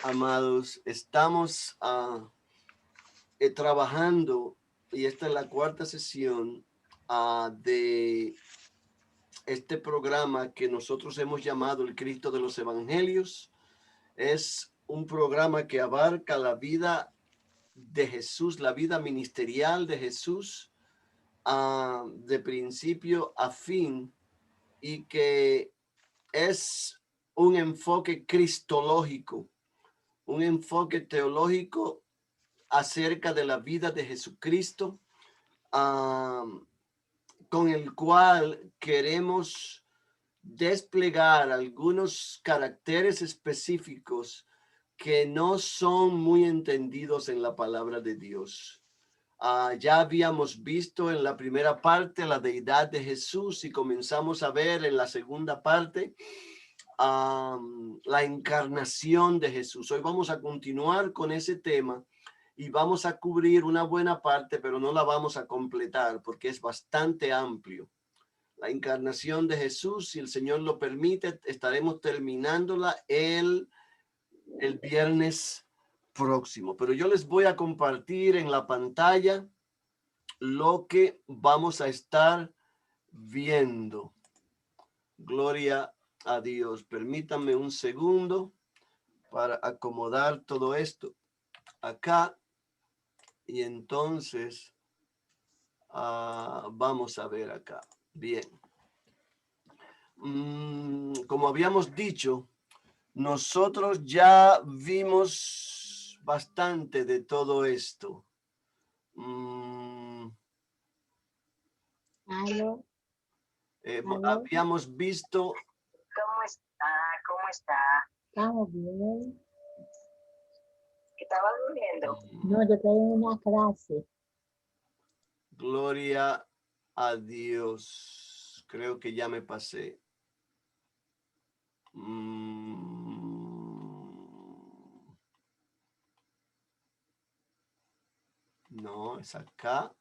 Amados, estamos trabajando y esta es la cuarta sesión de este programa que nosotros hemos llamado el Cristo de los Evangelios. Es un programa que abarca la vida de Jesús, la vida ministerial de Jesús, de principio a fin, y que es un enfoque cristológico, un enfoque teológico acerca de la vida de Jesucristo, con el cual queremos desplegar algunos caracteres específicos que no son muy entendidos en la palabra de Dios. Ya habíamos visto en la primera parte la deidad de Jesús y comenzamos a ver en la segunda parte la encarnación de Jesús. Hoy vamos a continuar con ese tema y vamos a cubrir una buena parte, pero no la vamos a completar porque es bastante amplio. La encarnación de Jesús, si el Señor lo permite, estaremos terminándola el viernes próximo. Pero yo les voy a compartir en la pantalla lo que vamos a estar viendo. Gloria a Dios. Permítanme un segundo para acomodar todo esto acá. Y entonces vamos a ver acá. Bien. Como habíamos dicho, nosotros ya vimos bastante de todo esto. Aló. Habíamos visto. ¿Cómo está? ¿Cómo está? Estamos bien. ¿Estaba durmiendo? No, yo estoy en una clase. Gloria a Dios. Creo que ya me pasé. No, es acá.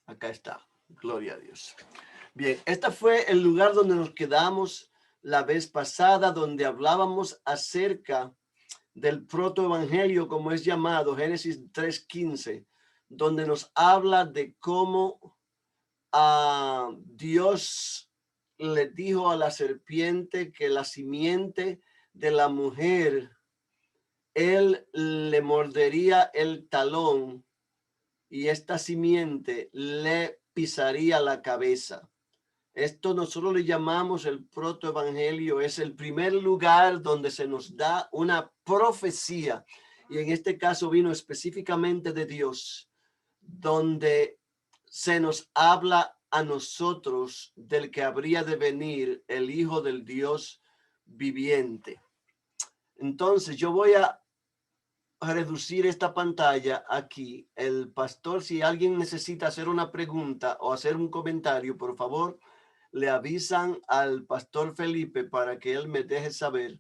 Acá está. Gloria a Dios. Bien, este fue el lugar donde nos quedamos la vez pasada, donde hablábamos acerca del protoevangelio, como es llamado, Génesis 3:15, donde nos habla de cómo Dios le dijo a la serpiente que la simiente de la mujer, él le mordería el talón y esta simiente le pisaría la cabeza. Esto nosotros le llamamos el protoevangelio. Es el primer lugar donde se nos da una profecía. Y en este caso vino específicamente de Dios, donde se nos habla a nosotros del que habría de venir, el Hijo del Dios viviente. Entonces yo voy a reducir esta pantalla aquí. El pastor, si alguien necesita hacer una pregunta o hacer un comentario, por favor, le avisan al pastor Felipe para que él me deje saber,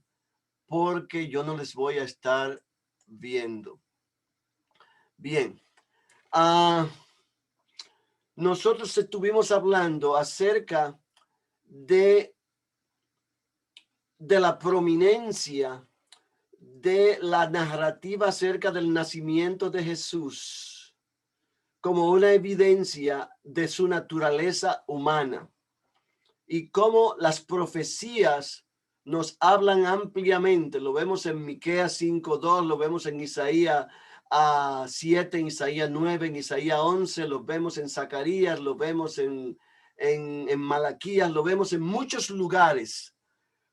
porque yo no les voy a estar viendo. Bien. Nosotros estuvimos hablando acerca de la prominencia de la narrativa acerca del nacimiento de Jesús como una evidencia de su naturaleza humana y cómo las profecías nos hablan ampliamente. Lo vemos en Miqueas 5:2, lo vemos en Isaías 7, en Isaías 9, en Isaías 11, lo vemos en Zacarías, lo vemos en Malaquías, lo vemos en muchos lugares,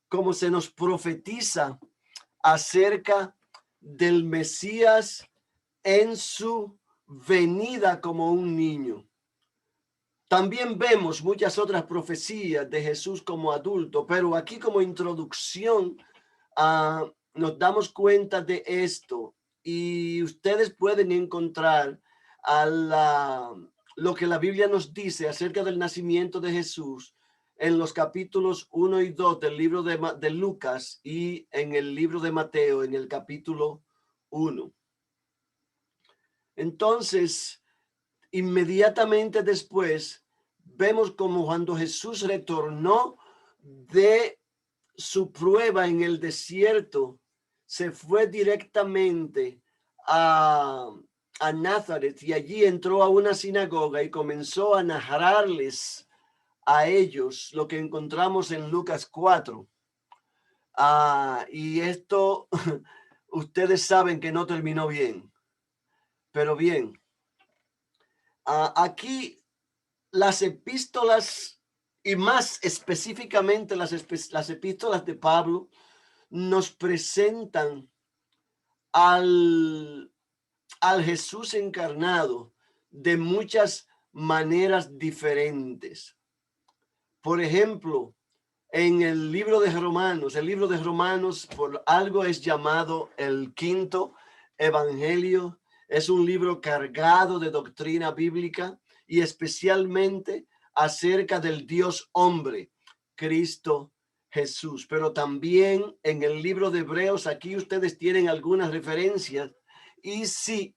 como se nos profetiza acerca del Mesías en su venida como un niño. También vemos muchas otras profecías de Jesús como adulto, pero aquí como introducción nos damos cuenta de esto y ustedes pueden encontrar lo que la Biblia nos dice acerca del nacimiento de Jesús en los capítulos 1 y 2 del libro de Lucas y en el libro de Mateo en el capítulo 1. Entonces, inmediatamente después, vemos como cuando Jesús retornó de su prueba en el desierto, se fue directamente a Nazaret y allí entró a una sinagoga y comenzó a narrarles a ellos lo que encontramos en Lucas 4. Y esto ustedes saben que no terminó bien, pero bien. Aquí las epístolas y más específicamente las epístolas de Pablo nos presentan al Jesús encarnado de muchas maneras diferentes. Por ejemplo, en el libro de Romanos por algo es llamado el quinto evangelio. Es un libro cargado de doctrina bíblica y especialmente acerca del Dios hombre, Cristo Jesús. Pero también en el libro de Hebreos, aquí ustedes tienen algunas referencias. Y si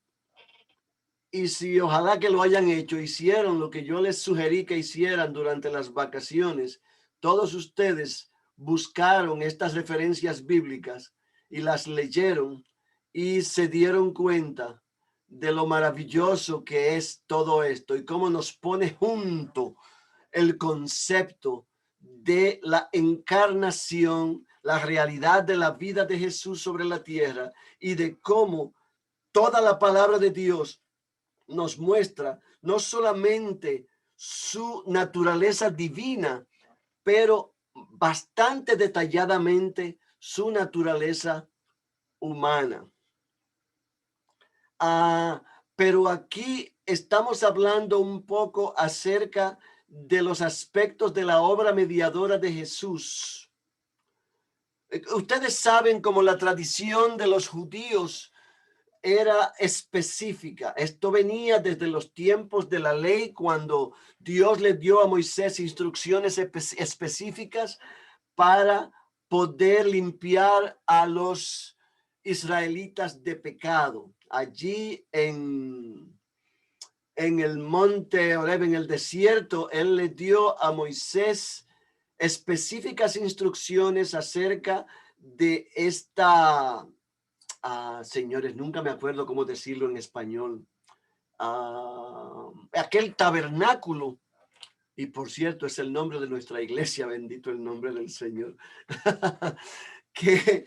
ojalá que lo hayan hecho, hicieron lo que yo les sugerí que hicieran durante las vacaciones. Todos ustedes buscaron estas referencias bíblicas y las leyeron y se dieron cuenta de lo maravilloso que es todo esto y cómo nos pone junto el concepto de la encarnación, la realidad de la vida de Jesús sobre la tierra y de cómo toda la palabra de Dios nos muestra no solamente su naturaleza divina, pero bastante detalladamente su naturaleza humana. Pero aquí estamos hablando un poco acerca de los aspectos de la obra mediadora de Jesús. Ustedes saben cómo la tradición de los judíos era específica. Esto venía desde los tiempos de la ley, cuando Dios le dio a Moisés instrucciones específicas para poder limpiar a los israelitas de pecado. Allí en el monte Horeb, en el desierto, él le dio a Moisés específicas instrucciones acerca de esta señores, nunca me acuerdo cómo decirlo en español. Aquel tabernáculo, y por cierto es el nombre de nuestra iglesia, bendito el nombre del Señor, que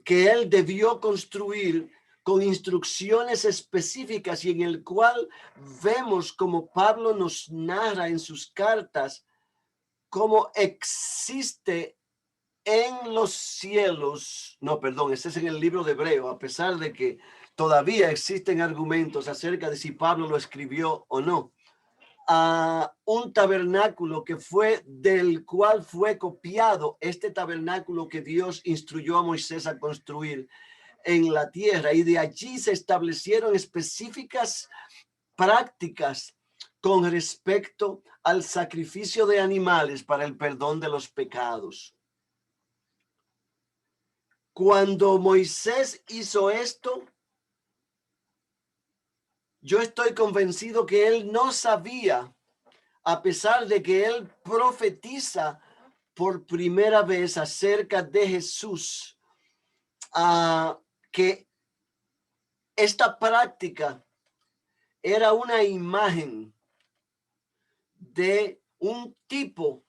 él debió construir con instrucciones específicas y en el cual vemos como Pablo nos narra en sus cartas cómo existe en los cielos, no, perdón, este es en el libro de Hebreo, a pesar de que todavía existen argumentos acerca de si Pablo lo escribió o no, un tabernáculo que fue del cual fue copiado este tabernáculo que Dios instruyó a Moisés a construir en la tierra, y de allí se establecieron específicas prácticas con respecto al sacrificio de animales para el perdón de los pecados. Cuando Moisés hizo esto, yo estoy convencido que él no sabía, a pesar de que él profetiza por primera vez acerca de Jesús, que esta práctica era una imagen de un tipo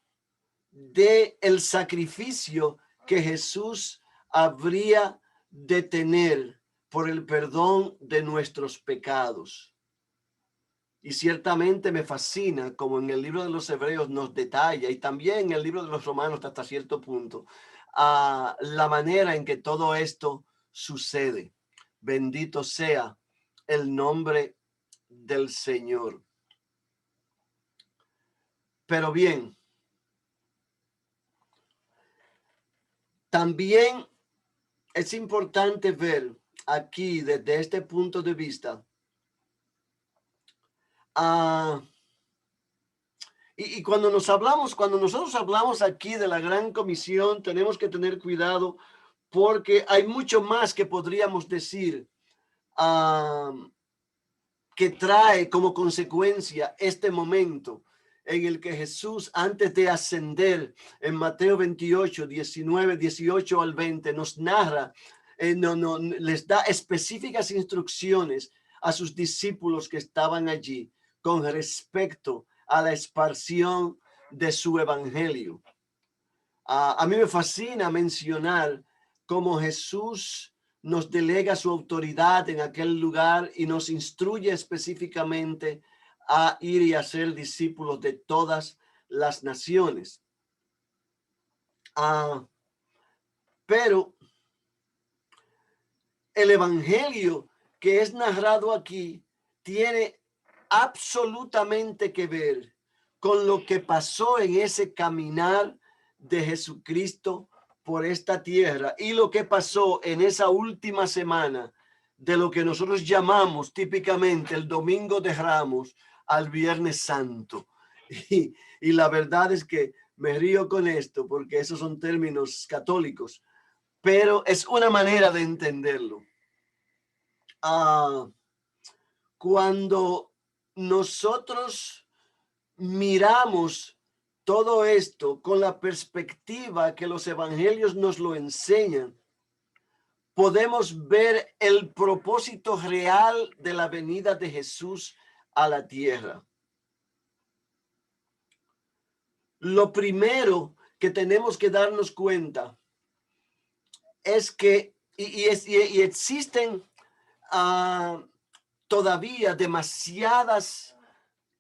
de el sacrificio que Jesús habría de tener por el perdón de nuestros pecados. Y ciertamente me fascina como en el libro de los Hebreos nos detalla, y también en el libro de los Romanos hasta cierto punto, la manera en que todo esto sucede. Bendito sea el nombre del Señor. Pero bien, también es importante ver aquí desde este punto de vista y cuando nosotros hablamos aquí de la Gran Comisión, tenemos que tener cuidado porque hay mucho más que podríamos decir que trae como consecuencia este momento en el que Jesús, antes de ascender, en Mateo 28, 19, 18 al 20, nos narra, les da específicas instrucciones a sus discípulos que estaban allí con respecto a la esparción de su evangelio. A mí me fascina mencionar cómo Jesús nos delega su autoridad en aquel lugar y nos instruye específicamente a ir y a ser discípulos de todas las naciones. Pero el evangelio que es narrado aquí tiene absolutamente que ver con lo que pasó en ese caminar de Jesucristo por esta tierra y lo que pasó en esa última semana de lo que nosotros llamamos típicamente el Domingo de Ramos al Viernes Santo. Y la verdad es que me río con esto porque esos son términos católicos, pero es una manera de entenderlo. Cuando nosotros miramos todo esto con la perspectiva que los evangelios nos lo enseñan, podemos ver el propósito real de la venida de Jesús a la tierra. Lo primero que tenemos que darnos cuenta es que y existen todavía demasiadas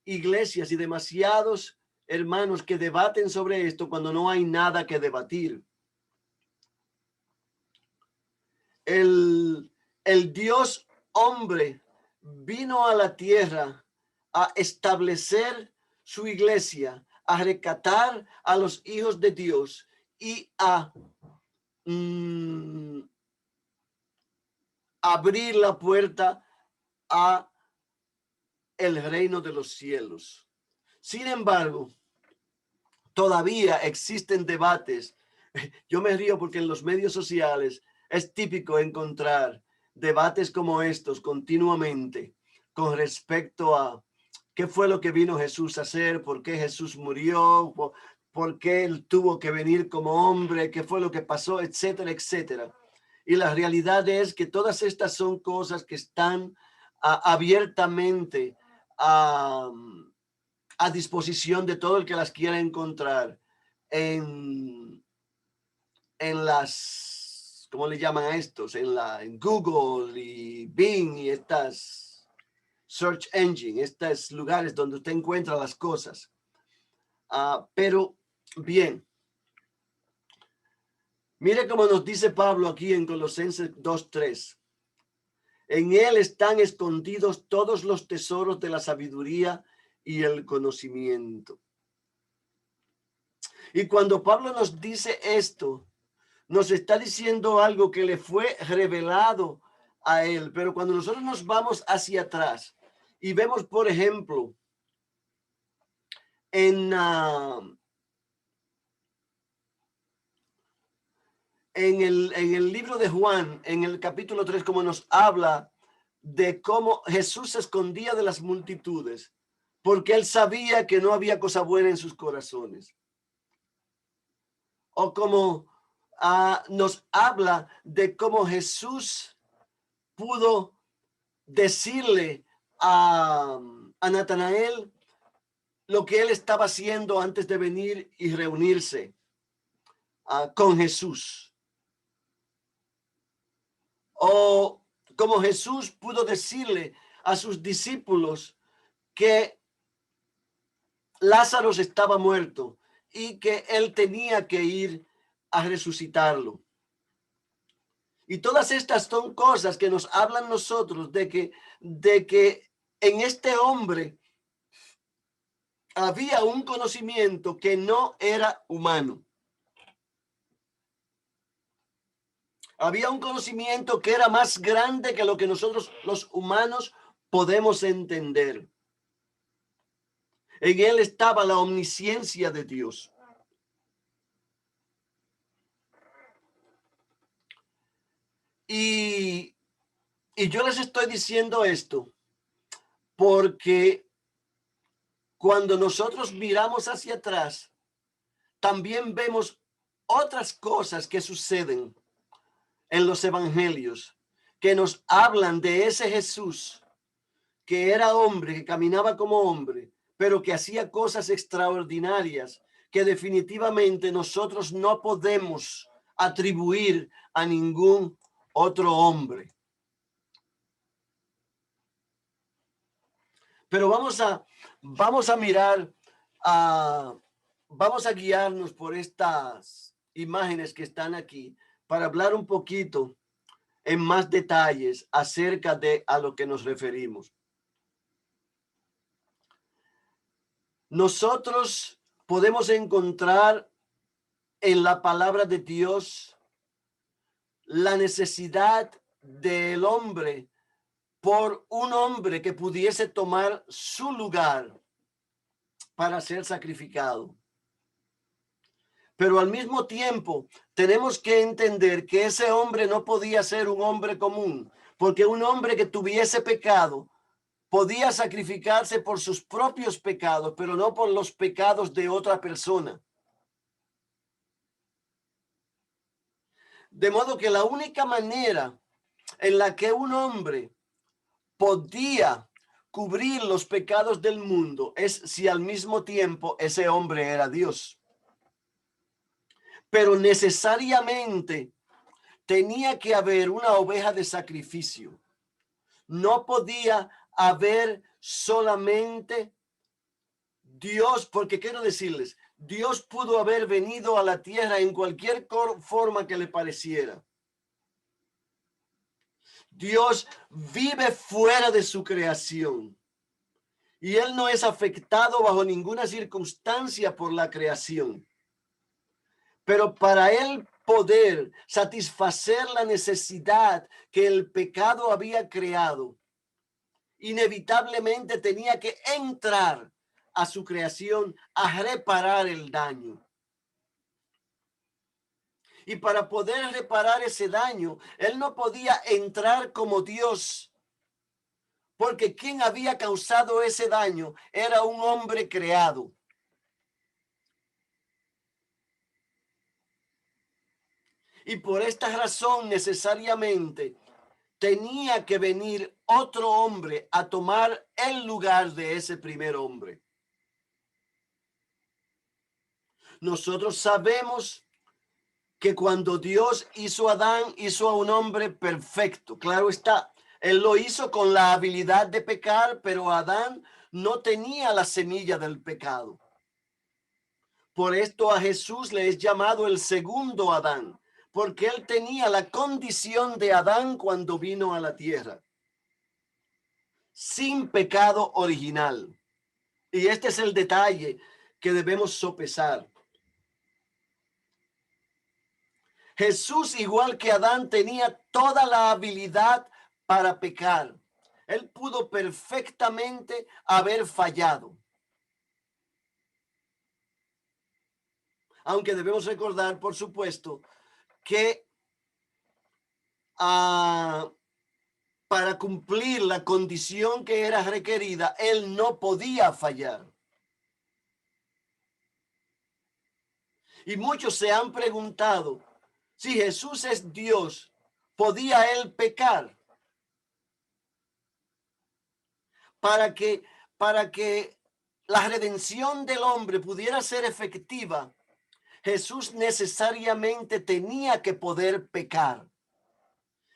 iglesias y demasiados hermanos que debaten sobre esto cuando no hay nada que debatir. El Dios hombre vino a la tierra a establecer su iglesia, a rescatar a los hijos de Dios y a abrir la puerta a el reino de los cielos. Sin embargo, todavía existen debates. Yo me río porque en los medios sociales es típico encontrar debates como estos continuamente con respecto a qué fue lo que vino Jesús a hacer, por qué Jesús murió, por qué él tuvo que venir como hombre, qué fue lo que pasó, etcétera, etcétera. Y la realidad es que todas estas son cosas que están abiertamente a disposición de todo el que las quiera encontrar en las, ¿cómo le llaman a estos? En Google y Bing y estas search engine, estos lugares donde usted encuentra las cosas. Pero bien, mire cómo nos dice Pablo aquí en Colosenses 2:3. En él están escondidos todos los tesoros de la sabiduría y el conocimiento. Y cuando Pablo nos dice esto, nos está diciendo algo que le fue revelado a él. Pero cuando nosotros nos vamos hacia atrás y vemos, por ejemplo, en el libro de Juan, en el capítulo 3, como nos habla de cómo Jesús se escondía de las multitudes, porque él sabía que no había cosa buena en sus corazones. O como nos habla de cómo Jesús pudo decirle a Natanael lo que él estaba haciendo antes de venir y reunirse con Jesús. O como Jesús pudo decirle a sus discípulos que Lázaro estaba muerto y que él tenía que ir a resucitarlo. Y todas estas son cosas que nos hablan nosotros de que en este hombre había un conocimiento que no era humano. Había un conocimiento que era más grande que lo que nosotros los humanos podemos entender. En él estaba la omnisciencia de Dios. Y yo les estoy diciendo esto porque cuando nosotros miramos hacia atrás, también vemos otras cosas que suceden en los evangelios, que nos hablan de ese Jesús que era hombre, que caminaba como hombre, pero que hacía cosas extraordinarias que definitivamente nosotros no podemos atribuir a ningún otro hombre. Pero vamos a mirar, vamos a guiarnos por estas imágenes que están aquí para hablar un poquito en más detalles acerca de a lo que nos referimos. Nosotros podemos encontrar en la palabra de Dios la necesidad del hombre por un hombre que pudiese tomar su lugar para ser sacrificado. Pero al mismo tiempo tenemos que entender que ese hombre no podía ser un hombre común, porque un hombre que tuviese pecado podía sacrificarse por sus propios pecados, pero no por los pecados de otra persona. De modo que la única manera en la que un hombre podía cubrir los pecados del mundo es si al mismo tiempo ese hombre era Dios. Pero necesariamente tenía que haber una oveja de sacrificio. No podía haber solamente Dios, porque quiero decirles, Dios pudo haber venido a la tierra en cualquier forma que le pareciera. Dios vive fuera de su creación y él no es afectado bajo ninguna circunstancia por la creación. Pero para él poder satisfacer la necesidad que el pecado había creado, inevitablemente tenía que entrar a su creación a reparar el daño. Y para poder reparar ese daño, él no podía entrar como Dios, porque quien había causado ese daño era un hombre creado. Y por esta razón necesariamente tenía que venir otro hombre a tomar el lugar de ese primer hombre. Nosotros sabemos que cuando Dios hizo a Adán, hizo a un hombre perfecto. Claro está, él lo hizo con la habilidad de pecar, pero Adán no tenía la semilla del pecado. Por esto a Jesús le es llamado el segundo Adán, porque él tenía la condición de Adán cuando vino a la tierra, sin pecado original. Y este es el detalle que debemos sopesar. Jesús, igual que Adán, tenía toda la habilidad para pecar. Él pudo perfectamente haber fallado. Aunque debemos recordar, por supuesto, que para cumplir la condición que era requerida, él no podía fallar. Y muchos se han preguntado, si Jesús es Dios, ¿podía él pecar? Para que la redención del hombre pudiera ser efectiva, Jesús necesariamente tenía que poder pecar.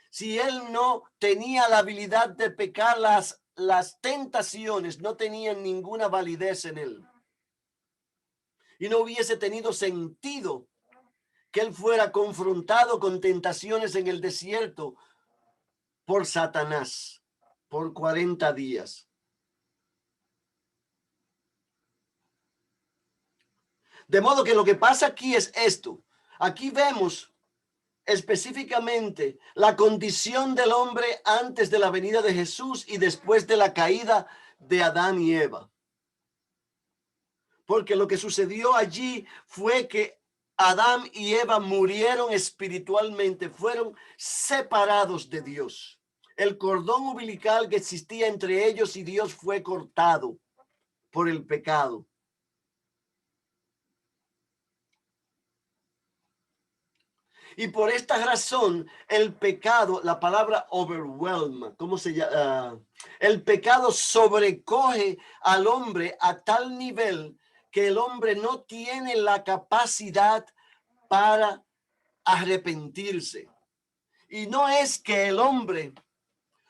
Si él no tenía la habilidad de pecar, las tentaciones no tenían ninguna validez en él. Y no hubiese tenido sentido que él fuera confrontado con tentaciones en el desierto por Satanás por 40 días. De modo que lo que pasa aquí es esto. Aquí vemos específicamente la condición del hombre antes de la venida de Jesús y después de la caída de Adán y Eva. Porque lo que sucedió allí fue que Adán y Eva murieron espiritualmente, fueron separados de Dios. El cordón umbilical que existía entre ellos y Dios fue cortado por el pecado. Y por esta razón, el pecado, la palabra overwhelm, ¿cómo se llama? El pecado sobrecoge al hombre a tal nivel que el hombre no tiene la capacidad para arrepentirse. Y no es que el hombre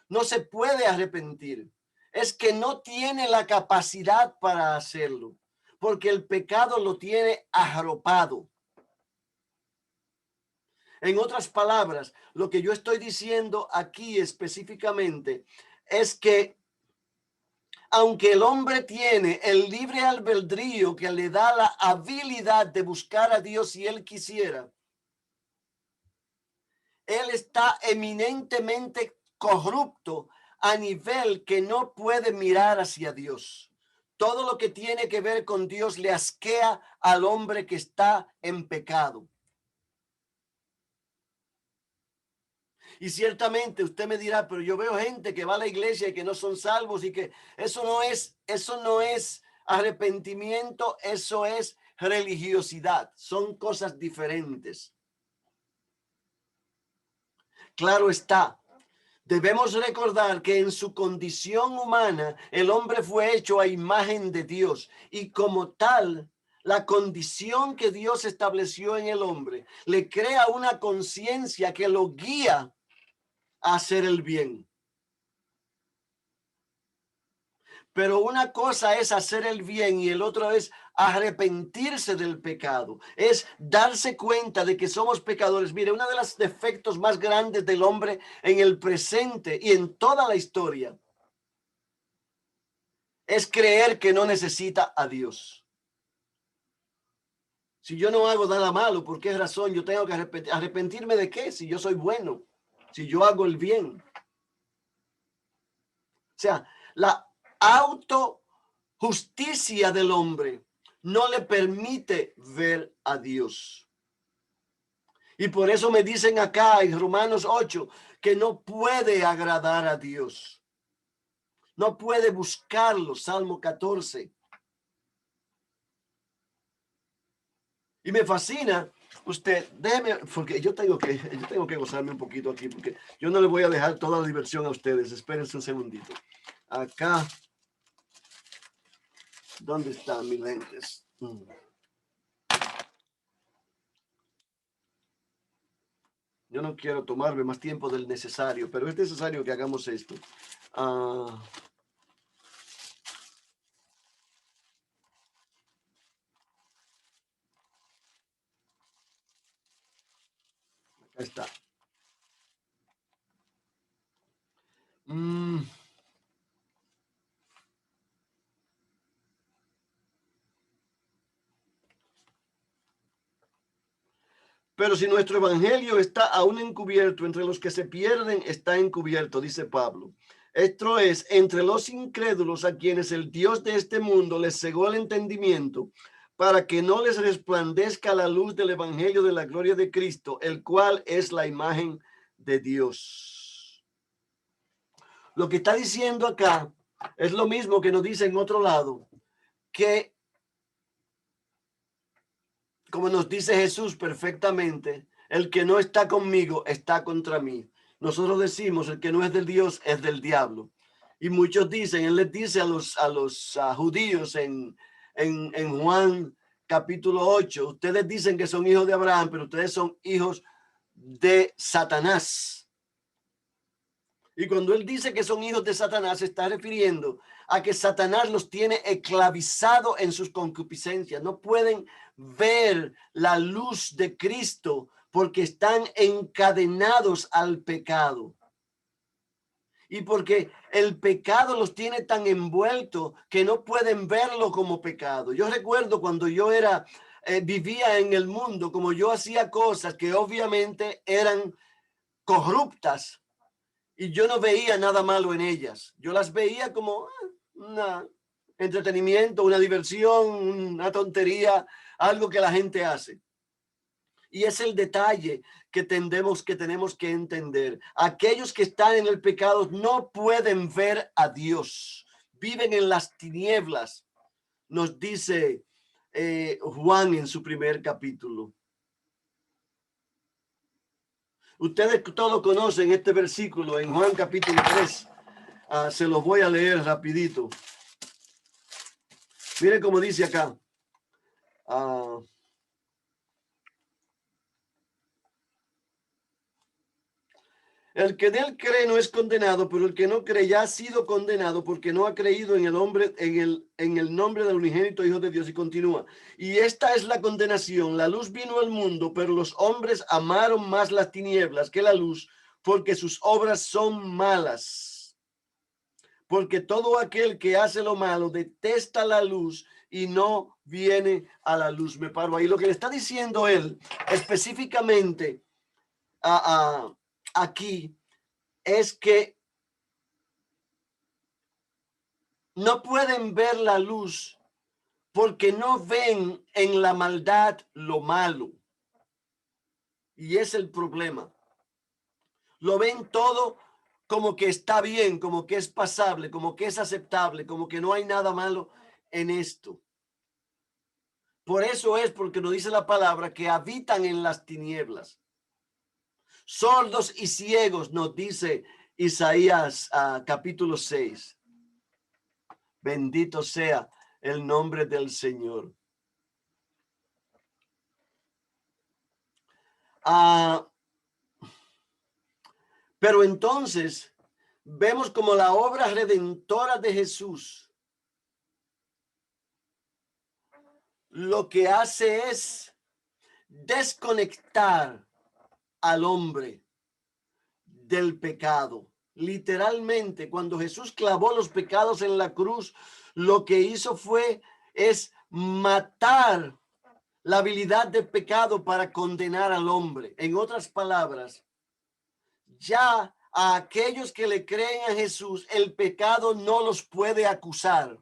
no se puede arrepentir, es que no tiene la capacidad para hacerlo, porque el pecado lo tiene arropado. En otras palabras, lo que yo estoy diciendo aquí específicamente es que aunque el hombre tiene el libre albedrío que le da la habilidad de buscar a Dios si él quisiera, él está eminentemente corrupto a nivel que no puede mirar hacia Dios. Todo lo que tiene que ver con Dios le asquea al hombre que está en pecado. Y ciertamente usted me dirá, pero yo veo gente que va a la iglesia y que no son salvos y que eso no es arrepentimiento, eso es religiosidad. Son cosas diferentes. Claro está. Debemos recordar que en su condición humana el hombre fue hecho a imagen de Dios y como tal, la condición que Dios estableció en el hombre le crea una conciencia que lo guía a hacer el bien. Pero una cosa es hacer el bien y el otro es arrepentirse del pecado. Es darse cuenta de que somos pecadores. Mire, uno de los defectos más grandes del hombre en el presente y en toda la historia es creer que no necesita a Dios. Si yo no hago nada malo, ¿por qué razón yo tengo que arrepentirme de qué? Si yo soy bueno, si yo hago el bien. O sea, la autojusticia del hombre no le permite ver a Dios. Y por eso me dicen acá en Romanos 8 que no puede agradar a Dios. No puede buscarlo, Salmo 14. Y me fascina, usted, déjeme, porque yo tengo que gozarme un poquito aquí, porque yo no le voy a dejar toda la diversión a ustedes. Espérense un segundito. Acá. ¿Dónde están mis lentes? Yo no quiero tomarme más tiempo del necesario, pero es necesario que hagamos esto. Acá está. Pero si nuestro evangelio está aún encubierto, entre los que se pierden está encubierto, dice Pablo. Esto es, entre los incrédulos a quienes el Dios de este mundo les cegó el entendimiento para que no les resplandezca la luz del evangelio de la gloria de Cristo, el cual es la imagen de Dios. Lo que está diciendo acá es lo mismo que nos dice en otro lado, que como nos dice Jesús perfectamente, el que no está conmigo está contra mí. Nosotros decimos, el que no es del Dios es del diablo. Y muchos dicen, él les dice a los judíos en Juan capítulo 8, ustedes dicen que son hijos de Abraham, pero ustedes son hijos de Satanás. Y cuando él dice que son hijos de Satanás, se está refiriendo a que Satanás los tiene esclavizados en sus concupiscencias. No pueden ver la luz de Cristo porque están encadenados al pecado. Y porque el pecado los tiene tan envueltos que no pueden verlo como pecado. Yo recuerdo cuando yo vivía en el mundo, como yo hacía cosas que obviamente eran corruptas. Y yo no veía nada malo en ellas. Yo las veía como un entretenimiento, una diversión, una tontería, algo que la gente hace. Y es el detalle que tenemos que entender. Aquellos que están en el pecado no pueden ver a Dios. Viven en las tinieblas. nos dice Juan en su primer capítulo. Ustedes todos conocen este versículo en Juan capítulo 3. Se los voy a leer rapidito. Miren cómo dice acá. El que de él cree no es condenado, pero el que no cree ya ha sido condenado porque no ha creído en el nombre del unigénito Hijo de Dios. Y continúa. Y esta es la condenación. La luz vino al mundo, pero los hombres amaron más las tinieblas que la luz, porque sus obras son malas. Porque todo aquel que hace lo malo detesta la luz y no viene a la luz. Me paro ahí. Lo que le está diciendo él específicamente aquí es que no pueden ver la luz porque no ven en la maldad lo malo. Y es el problema. Lo ven todo como que está bien, como que es pasable, como que es aceptable, como que no hay nada malo en esto. Por eso es porque nos dice la palabra que habitan en las tinieblas. Sordos y ciegos, nos dice Isaías capítulo 6. Bendito sea el nombre del Señor. Pero entonces vemos como la obra redentora de Jesús lo que hace es desconectar al hombre del pecado. Literalmente, cuando Jesús clavó los pecados en la cruz, lo que hizo es matar la habilidad de pecado para condenar al hombre. En otras palabras, ya a aquellos que le creen a Jesús, el pecado no los puede acusar,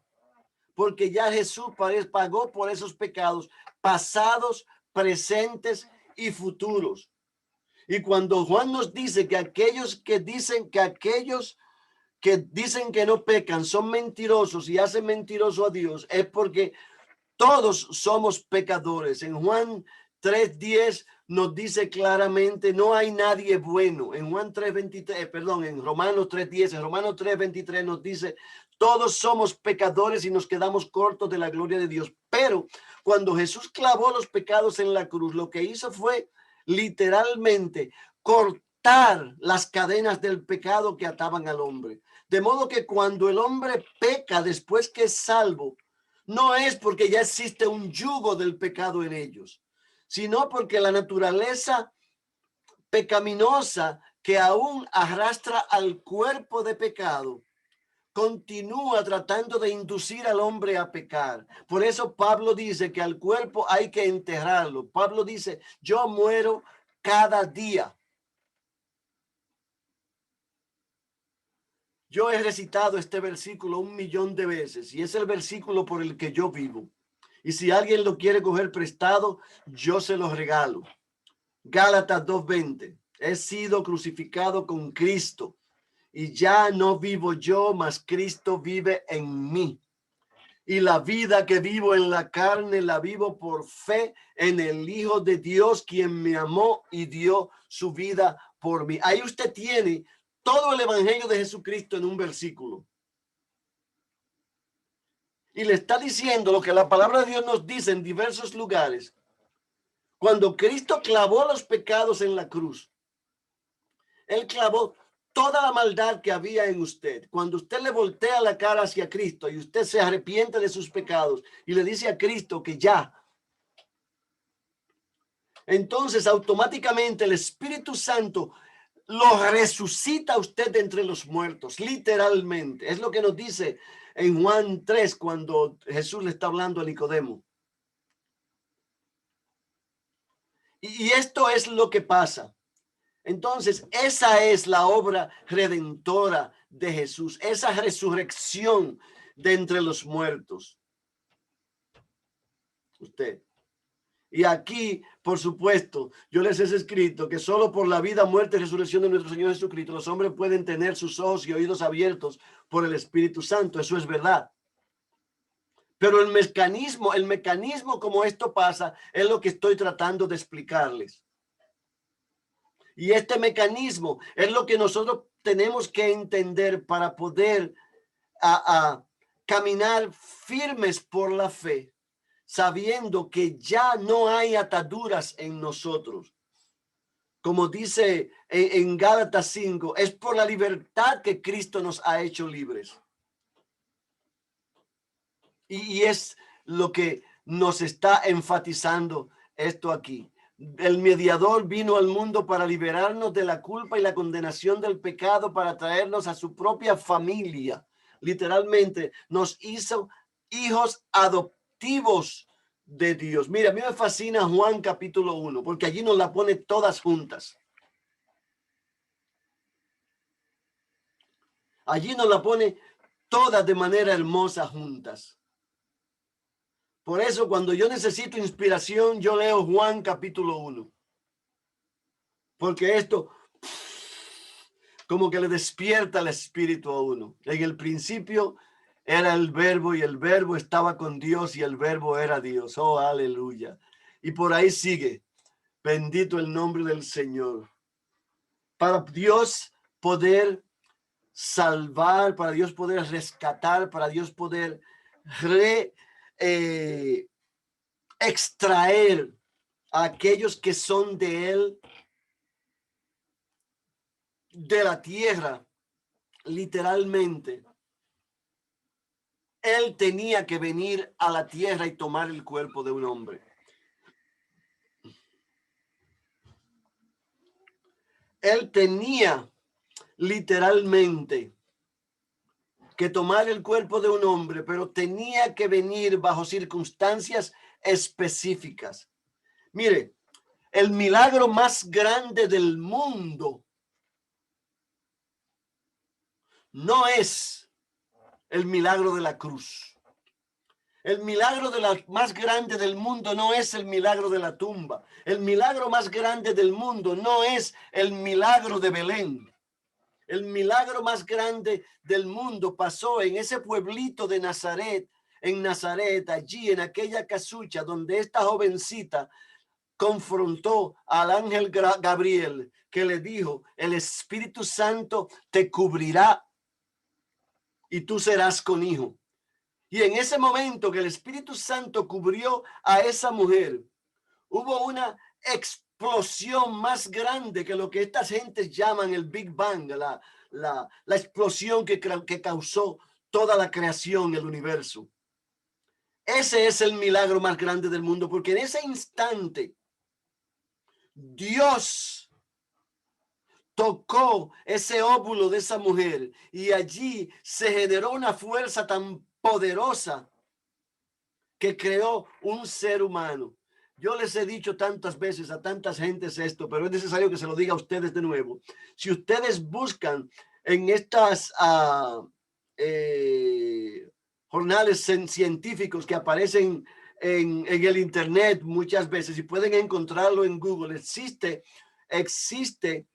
porque ya Jesús pagó por esos pecados pasados, presentes y futuros. Y cuando Juan nos dice que aquellos que dicen que no pecan son mentirosos y hacen mentiroso a Dios, es porque todos somos pecadores. En Juan 3:10 nos dice claramente, no hay nadie bueno. En Juan 3:23, en Romanos 3:10, en Romanos 3:23 nos dice, todos somos pecadores y nos quedamos cortos de la gloria de Dios. Pero cuando Jesús clavó los pecados en la cruz, lo que hizo fue literalmente cortar las cadenas del pecado que ataban al hombre. De modo que cuando el hombre peca después que es salvo, no es porque ya existe un yugo del pecado en ellos, sino porque la naturaleza pecaminosa que aún arrastra al cuerpo de pecado continúa tratando de inducir al hombre a pecar. Por eso Pablo dice que al cuerpo hay que enterrarlo. Pablo dice, yo muero cada día. Yo he recitado este versículo 1,000,000 de veces y es el versículo por el que yo vivo. Y si alguien lo quiere coger prestado, yo se lo regalo. Gálatas 2:20. He sido crucificado con Cristo y ya no vivo yo, mas Cristo vive en mí. Y la vida que vivo en la carne la vivo por fe en el Hijo de Dios, quien me amó y dio su vida por mí. Ahí usted tiene todo el evangelio de Jesucristo en un versículo. Y le está diciendo lo que la palabra de Dios nos dice en diversos lugares. Cuando Cristo clavó los pecados en la cruz, él clavó toda la maldad que había en usted. Cuando usted le voltea la cara hacia Cristo y usted se arrepiente de sus pecados y le dice a Cristo que ya, entonces automáticamente el Espíritu Santo lo resucita a usted de entre los muertos, literalmente. Es lo que nos dice en Juan 3 cuando Jesús le está hablando a Nicodemo. Y esto es lo que pasa. Entonces, esa es la obra redentora de Jesús, esa resurrección de entre los muertos. Usted. Y aquí, por supuesto, yo les he escrito que solo por la vida, muerte y resurrección de nuestro Señor Jesucristo, los hombres pueden tener sus ojos y oídos abiertos por el Espíritu Santo. Eso es verdad. Pero el mecanismo como esto pasa es lo que estoy tratando de explicarles. Y este mecanismo es lo que nosotros tenemos que entender para poder caminar firmes por la fe, sabiendo que ya no hay ataduras en nosotros. Como dice en Gálatas 5, es por la libertad que Cristo nos ha hecho libres. Y es lo que nos está enfatizando esto aquí. El mediador vino al mundo para liberarnos de la culpa y la condenación del pecado, para traernos a su propia familia. Literalmente nos hizo hijos adoptivos de Dios. Mira, a mí me fascina Juan capítulo 1, porque allí nos la pone todas juntas. Allí nos la pone todas de manera hermosa juntas. Por eso cuando yo necesito inspiración, yo leo Juan capítulo 1. Porque esto como que le despierta el espíritu a uno. En el principio era el verbo y el verbo estaba con Dios y el verbo era Dios. Oh, aleluya. Y por ahí sigue. Bendito el nombre del Señor. Para Dios poder salvar, para Dios poder rescatar, para Dios poder extraer a aquellos que son de Él, de la tierra, literalmente. Él tenía que venir a la tierra y tomar el cuerpo de un hombre. Él tenía literalmente que tomar el cuerpo de un hombre, pero tenía que venir bajo circunstancias específicas. Mire, el milagro más grande del mundo no es el milagro de la cruz. El milagro más grande del mundo no es el milagro de la tumba. El milagro más grande del mundo no es el milagro de Belén. El milagro más grande del mundo pasó en ese pueblito de Nazaret, en Nazaret, allí en aquella casucha donde esta jovencita confrontó al ángel Gabriel, que le dijo: el Espíritu Santo te cubrirá y tú serás con hijo. Y en ese momento que el Espíritu Santo cubrió a esa mujer, hubo una explosión más grande que lo que estas gentes llaman el Big Bang, la explosión que causó toda la creación, el universo. Ese es el milagro más grande del mundo, porque en ese instante Dios tocó ese óvulo de esa mujer y allí se generó una fuerza tan poderosa que creó un ser humano. Yo les he dicho tantas veces a tantas gentes esto, pero es necesario que se lo diga a ustedes de nuevo. Si ustedes buscan en estas jornales científicos que aparecen en el internet muchas veces, y pueden encontrarlo en Google, existe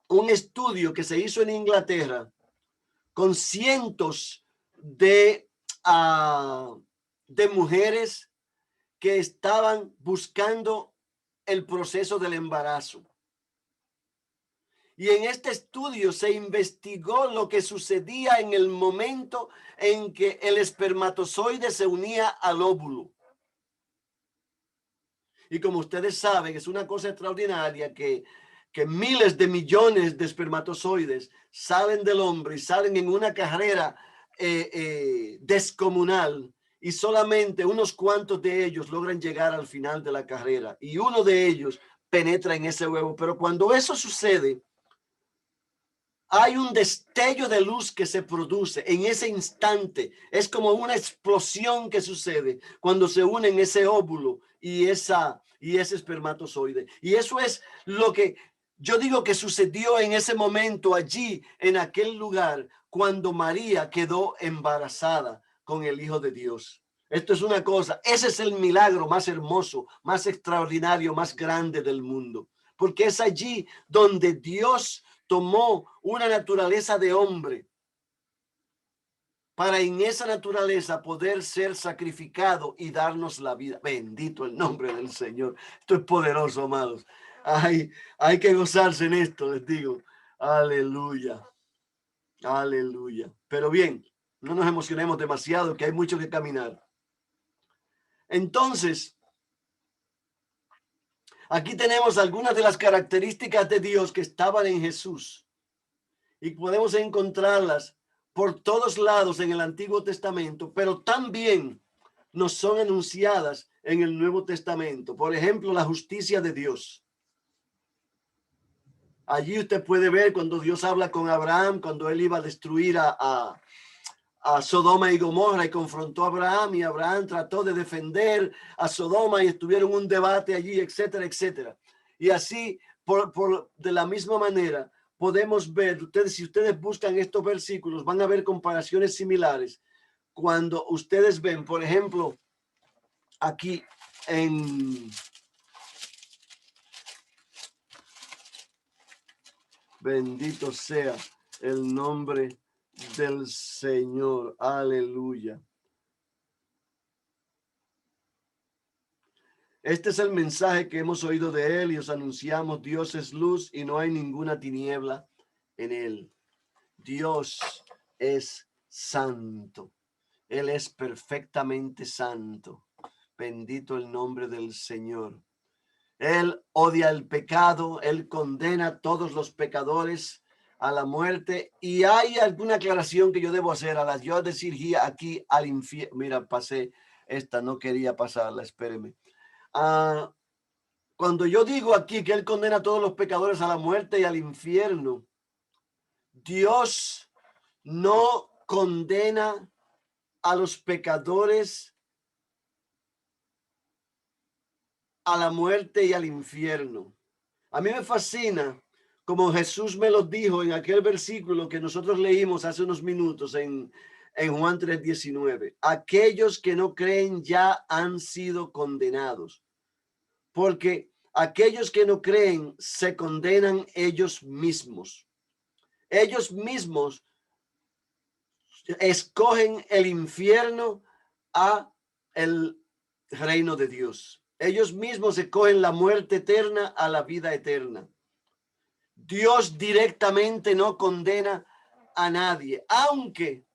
un estudio que se hizo en Inglaterra con cientos de mujeres que estaban buscando el proceso del embarazo. Y en este estudio se investigó lo que sucedía en el momento en que el espermatozoide se unía al óvulo. Y como ustedes saben, es una cosa extraordinaria que miles de millones de espermatozoides salen del hombre y salen en una carrera descomunal, y solamente unos cuantos de ellos logran llegar al final de la carrera, y uno de ellos penetra en ese huevo. Pero cuando eso sucede, hay un destello de luz que se produce en ese instante. Es como una explosión que sucede cuando se unen ese óvulo y ese espermatozoide. Y eso es lo que yo digo que sucedió en ese momento allí, en aquel lugar, cuando María quedó embarazada con el Hijo de Dios. Esto es una cosa, ese es el milagro más hermoso, más extraordinario, más grande del mundo, porque es allí donde Dios tomó una naturaleza de hombre para en esa naturaleza poder ser sacrificado y darnos la vida. Bendito el nombre del Señor. Esto es poderoso, amados. Hay que gozarse en esto, les digo. Aleluya. Aleluya. Pero bien, no nos emocionemos demasiado, que hay mucho que caminar. Entonces, aquí tenemos algunas de las características de Dios que estaban en Jesús y podemos encontrarlas por todos lados en el Antiguo Testamento, pero también nos son anunciadas en el Nuevo Testamento. Por ejemplo, la justicia de Dios. Allí usted puede ver cuando Dios habla con Abraham, cuando él iba a destruir a Sodoma y Gomorra y confrontó a Abraham, y Abraham trató de defender a Sodoma y estuvieron un debate allí, etcétera, etcétera. Y así, de la misma manera, podemos ver, si ustedes buscan estos versículos, van a ver comparaciones similares. Cuando ustedes ven, por ejemplo, aquí en... Bendito sea el nombre del Señor. Aleluya. Este es el mensaje que hemos oído de él y os anunciamos: Dios es luz y no hay ninguna tiniebla en él. Dios es santo. Él es perfectamente santo. Bendito el nombre del Señor. Él odia el pecado, él condena a todos los pecadores a la muerte. Y hay alguna aclaración que yo debo hacer al yo decir aquí al infierno. Mira, pasé esta, no quería pasarla, espéreme. Cuando yo digo aquí que él condena a todos los pecadores a la muerte y al infierno, Dios no condena a los pecadores a la muerte y al infierno. A mí me fascina como Jesús me lo dijo en aquel versículo que nosotros leímos hace unos minutos en Juan 3:19. Aquellos que no creen ya han sido condenados, porque aquellos que no creen se condenan ellos mismos. Ellos mismos escogen el infierno a el reino de Dios. Ellos mismos escogen la muerte eterna a la vida eterna. Dios directamente no condena a nadie, aunque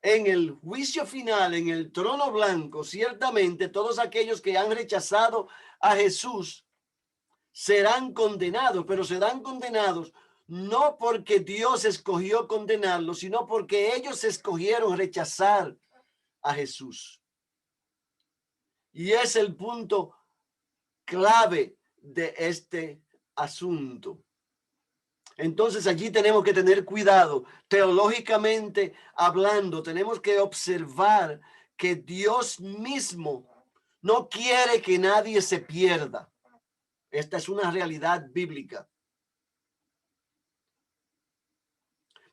en el juicio final, en el trono blanco, ciertamente todos aquellos que han rechazado a Jesús serán condenados, pero serán condenados no porque Dios escogió condenarlos, sino porque ellos escogieron rechazar a Jesús. Y es el punto clave de este asunto. Entonces allí tenemos que tener cuidado. Teológicamente hablando, tenemos que observar que Dios mismo no quiere que nadie se pierda. Esta es una realidad bíblica.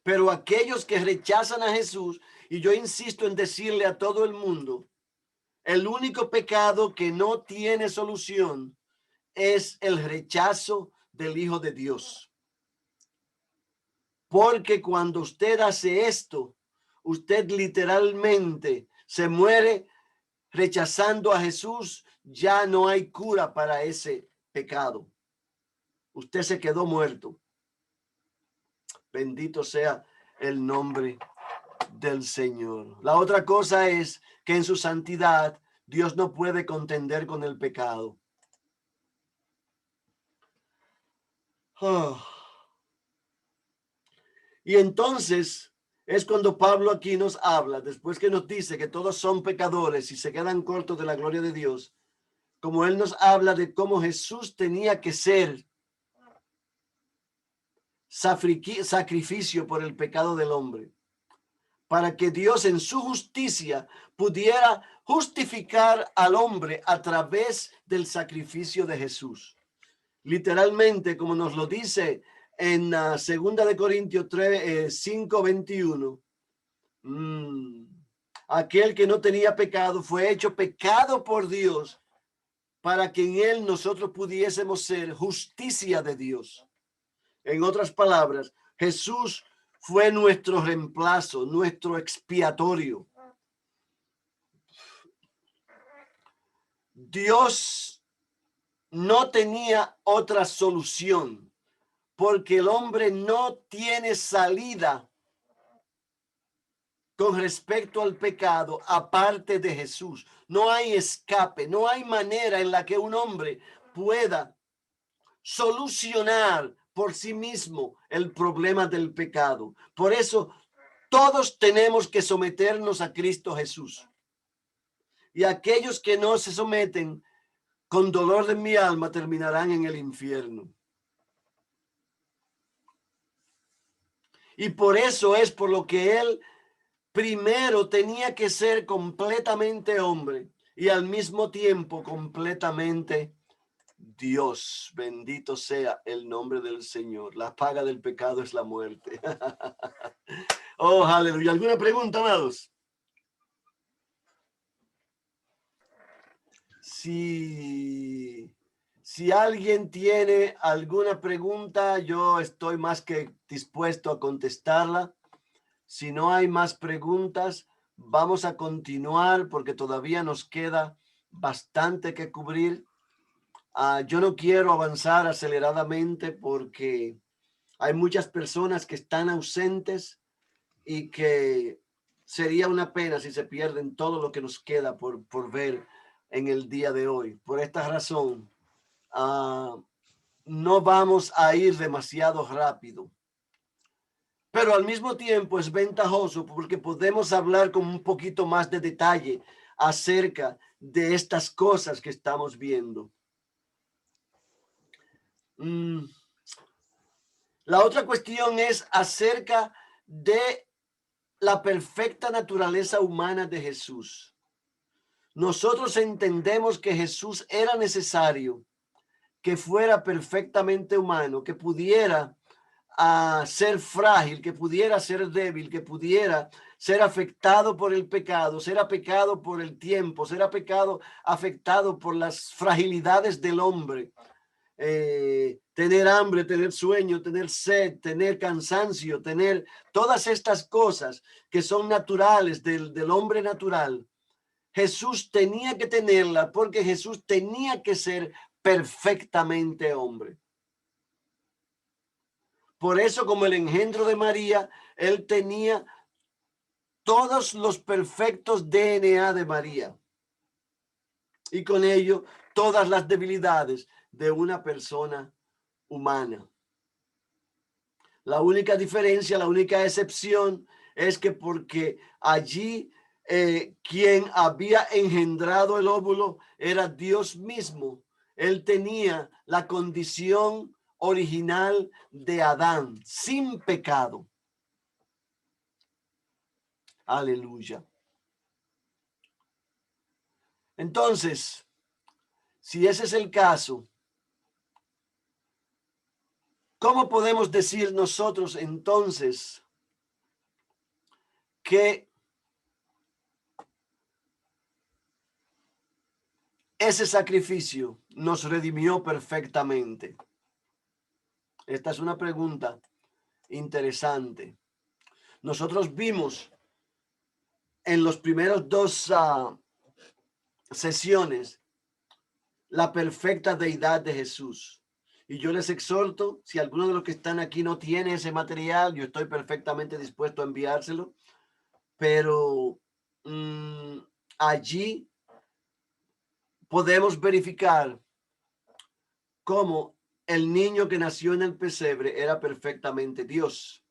Pero aquellos que rechazan a Jesús, y yo insisto en decirle a todo el mundo, el único pecado que no tiene solución es el rechazo del Hijo de Dios. Porque cuando usted hace esto, usted literalmente se muere rechazando a Jesús. Ya no hay cura para ese pecado. Usted se quedó muerto. Bendito sea el nombre del Señor. La otra cosa es que en su santidad Dios no puede contender con el pecado. Y entonces es cuando Pablo aquí nos habla, después que nos dice que todos son pecadores y se quedan cortos de la gloria de Dios, como él nos habla de cómo Jesús tenía que ser sacrificio por el pecado del hombre, para que Dios en su justicia pudiera justificar al hombre a través del sacrificio de Jesús. Literalmente, como nos lo dice en 2 de Corintios 5:21, aquel que no tenía pecado fue hecho pecado por Dios para que en él nosotros pudiésemos ser justicia de Dios. En otras palabras, Jesús fue nuestro reemplazo, nuestro expiatorio. Dios no tenía otra solución, porque el hombre no tiene salida con respecto al pecado aparte de Jesús. No hay escape, no hay manera en la que un hombre pueda solucionar por sí mismo el problema del pecado. Por eso todos tenemos que someternos a Cristo Jesús. Y aquellos que no se someten, con dolor de mi alma, terminarán en el infierno. Y por eso es por lo que él primero tenía que ser completamente hombre y al mismo tiempo completamente Dios. Bendito sea el nombre del Señor. La paga del pecado es la muerte. Oh, aleluya. ¿Alguna pregunta, amados? Si alguien tiene alguna pregunta, yo estoy más que dispuesto a contestarla. Si no hay más preguntas, vamos a continuar porque todavía nos queda bastante que cubrir. Yo no quiero avanzar aceleradamente porque hay muchas personas que están ausentes y que sería una pena si se pierden todo lo que nos queda por ver en el día de hoy. Por esta razón, no vamos a ir demasiado rápido. Pero al mismo tiempo es ventajoso porque podemos hablar con un poquito más de detalle acerca de estas cosas que estamos viendo. La otra cuestión es acerca de la perfecta naturaleza humana de Jesús. Nosotros entendemos que Jesús era necesario que fuera perfectamente humano, que pudiera ser frágil, que pudiera ser débil, que pudiera ser afectado por el pecado, ser pecado por el tiempo, ser afectado por las fragilidades del hombre. Tener hambre, tener sueño, tener sed, tener cansancio, tener todas estas cosas que son naturales del hombre natural. Jesús tenía que tenerla porque Jesús tenía que ser perfectamente hombre. Por eso, como el engendro de María, él tenía todos los perfectos DNA de María y con ello todas las debilidades de una persona humana. La única diferencia, la única excepción es que porque allí quien había engendrado el óvulo era Dios mismo. Él tenía la condición original de Adán, sin pecado. Aleluya. Entonces, si ese es el caso, ¿cómo podemos decir nosotros entonces que ese sacrificio nos redimió perfectamente? Esta es una pregunta interesante. Nosotros vimos en los primeros dos sesiones la perfecta deidad de Jesús. Y yo les exhorto, si alguno de los que están aquí no tiene ese material, yo estoy perfectamente dispuesto a enviárselo. Pero allí podemos verificar cómo el niño que nació en el pesebre era perfectamente Dios.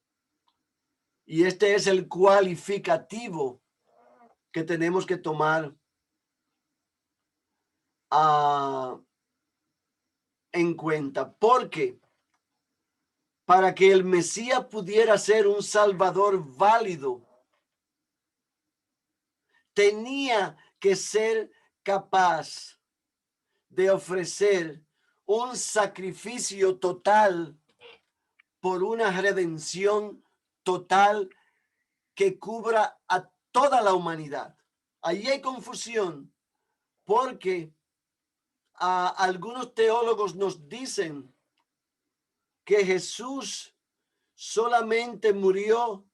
Y este es el cualificativo que tenemos que tomar en cuenta, porque para que el Mesías pudiera ser un salvador válido, tenía que ser capaz de ofrecer un sacrificio total por una redención total que cubra a toda la humanidad. Allí hay confusión porque algunos teólogos nos dicen que Jesús solamente murió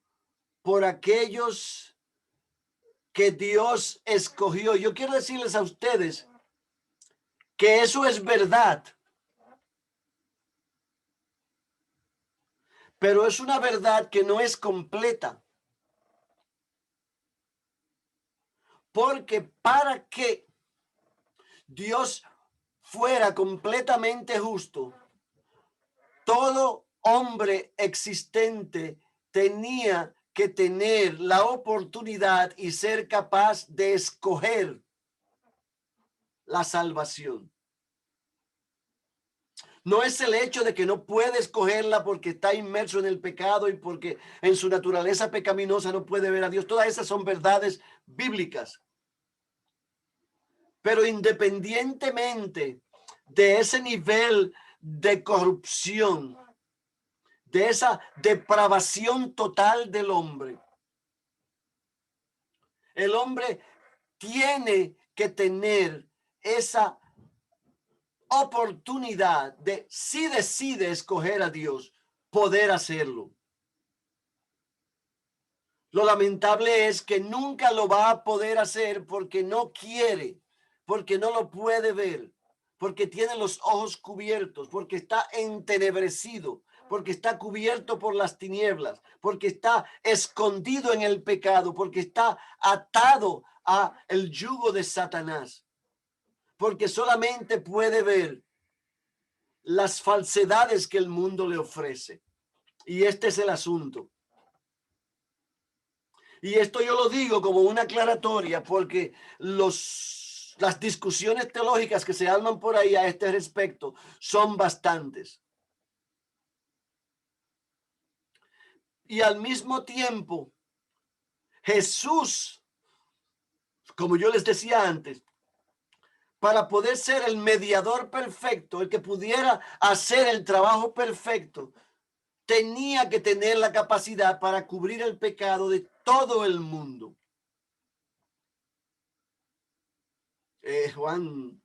por aquellos que Dios escogió. Yo quiero decirles a ustedes que eso es verdad, pero es una verdad que no es completa. Porque para que Dios fuera completamente justo, todo hombre existente tenía que tener la oportunidad y ser capaz de escoger la salvación. No es el hecho de que no puede escogerla porque está inmerso en el pecado y porque en su naturaleza pecaminosa no puede ver a Dios. Todas esas son verdades bíblicas. Pero independientemente de ese nivel de corrupción, de esa depravación total del hombre, el hombre tiene que tener esa oportunidad de, si decide escoger a Dios, poder hacerlo. Lo lamentable es que nunca lo va a poder hacer porque no quiere, porque no lo puede ver, porque tiene los ojos cubiertos, porque está entenebrecido, porque está cubierto por las tinieblas, porque está escondido en el pecado, porque está atado a el yugo de Satanás, porque solamente puede ver las falsedades que el mundo le ofrece. Y este es el asunto. Y esto yo lo digo como una aclaratoria porque las discusiones teológicas que se arman por ahí a este respecto son bastantes. Y al mismo tiempo, Jesús, como yo les decía antes, para poder ser el mediador perfecto, el que pudiera hacer el trabajo perfecto, tenía que tener la capacidad para cubrir el pecado de todo el mundo. Juan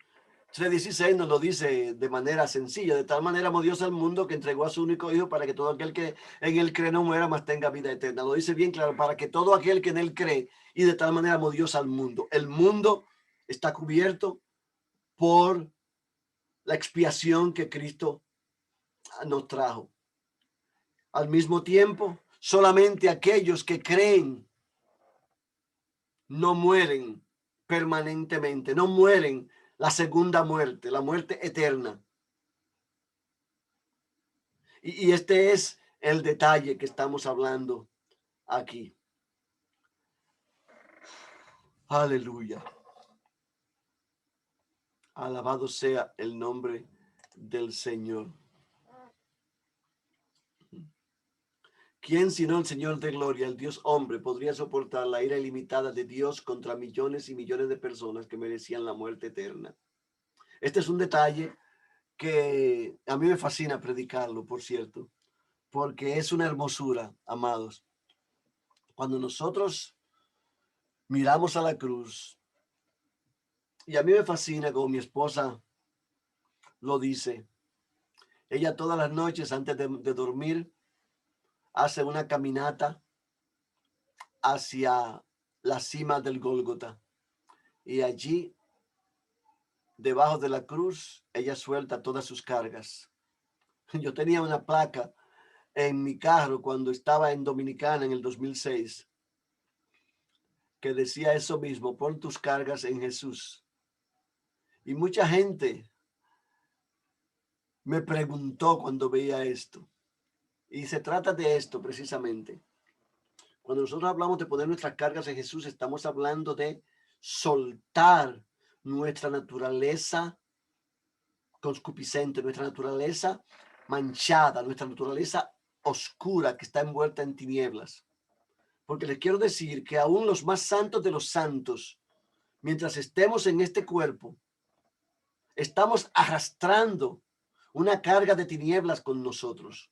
3:16 nos lo dice de manera sencilla: de tal manera amó Dios al mundo que entregó a su único hijo para que todo aquel que en él cree no muera, mas tenga vida eterna. Lo dice bien claro: para que todo aquel que en él cree. Y de tal manera amó Dios al mundo. El mundo está cubierto por la expiación que Cristo nos trajo. Al mismo tiempo, solamente aquellos que creen no mueren permanentemente, no mueren la segunda muerte, la muerte eterna. Y este es el detalle que estamos hablando aquí. Aleluya. Alabado sea el nombre del Señor. ¿Quién sino el Señor de gloria, el Dios hombre, podría soportar la ira ilimitada de Dios contra millones y millones de personas que merecían la muerte eterna? Este es un detalle que a mí me fascina predicarlo, por cierto, porque es una hermosura, amados. Cuando nosotros miramos a la cruz, y a mí me fascina como mi esposa lo dice, ella todas las noches antes de dormir hace una caminata hacia la cima del Gólgota, y allí debajo de la cruz ella suelta todas sus cargas. Yo tenía una placa en mi carro cuando estaba en Dominicana en el 2006 que decía eso mismo: pon tus cargas en Jesús. Y mucha gente me preguntó cuando veía esto, y se trata de esto precisamente. Cuando nosotros hablamos de poner nuestras cargas en Jesús, estamos hablando de soltar nuestra naturaleza concupiscente, nuestra naturaleza manchada, nuestra naturaleza oscura que está envuelta en tinieblas. Porque les quiero decir que aún los más santos de los santos, mientras estemos en este cuerpo, estamos arrastrando una carga de tinieblas con nosotros.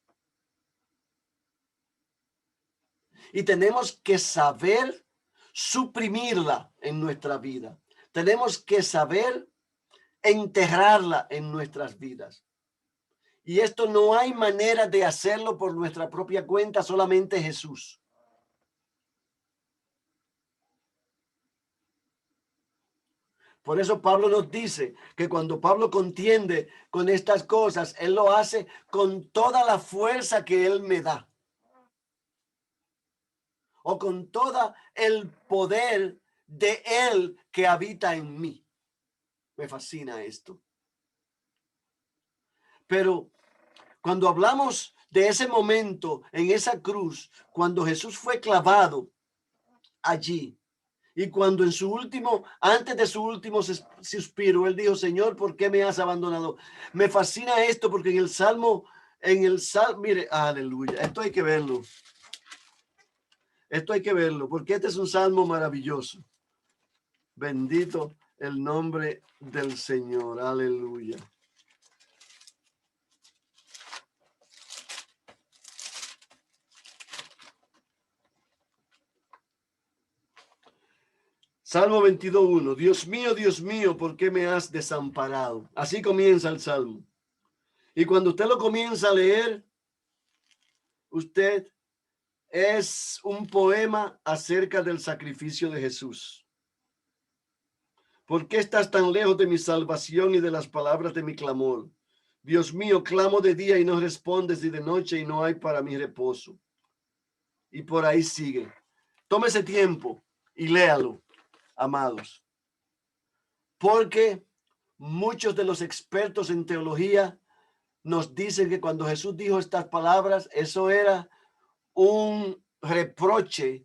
Y tenemos que saber suprimirla en nuestra vida. Tenemos que saber enterrarla en nuestras vidas. Y esto no hay manera de hacerlo por nuestra propia cuenta, solamente Jesús. Por eso Pablo nos dice que cuando Pablo contiende con estas cosas, él lo hace con toda la fuerza que él me da. O con todo el poder de él que habita en mí. Me fascina esto. Pero cuando hablamos de ese momento en esa cruz, cuando Jesús fue clavado allí, y cuando en su último, antes de su último suspiro, él dijo, Señor, ¿por qué me has abandonado? Me fascina esto porque en el Salmo, mire, aleluya, esto hay que verlo. Esto hay que verlo porque este es un salmo maravilloso. Bendito el nombre del Señor, aleluya. Salmo 22:1. Dios mío, ¿por qué me has desamparado? Así comienza el salmo. Y cuando usted lo comienza a leer, usted es un poema acerca del sacrificio de Jesús. ¿Por qué estás tan lejos de mi salvación y de las palabras de mi clamor? Dios mío, clamo de día y no respondes, y de noche y no hay para mí reposo. Y por ahí sigue. Tómese tiempo y léalo, amados. Porque muchos de los expertos en teología nos dicen que cuando Jesús dijo estas palabras, eso era un reproche,